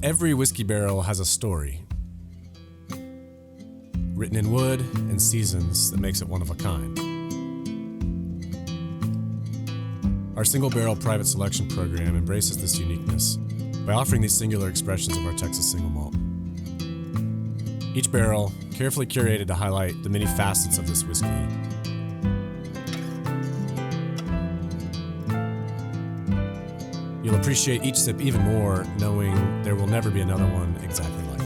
Every whiskey barrel has a story, written in wood and seasons that makes it one of a kind. Our single barrel private selection program embraces this uniqueness by offering these singular expressions of our Texas single malt. Each barrel carefully curated to highlight the many facets of this whiskey. You'll appreciate each sip even more knowing there will never be another one exactly like it.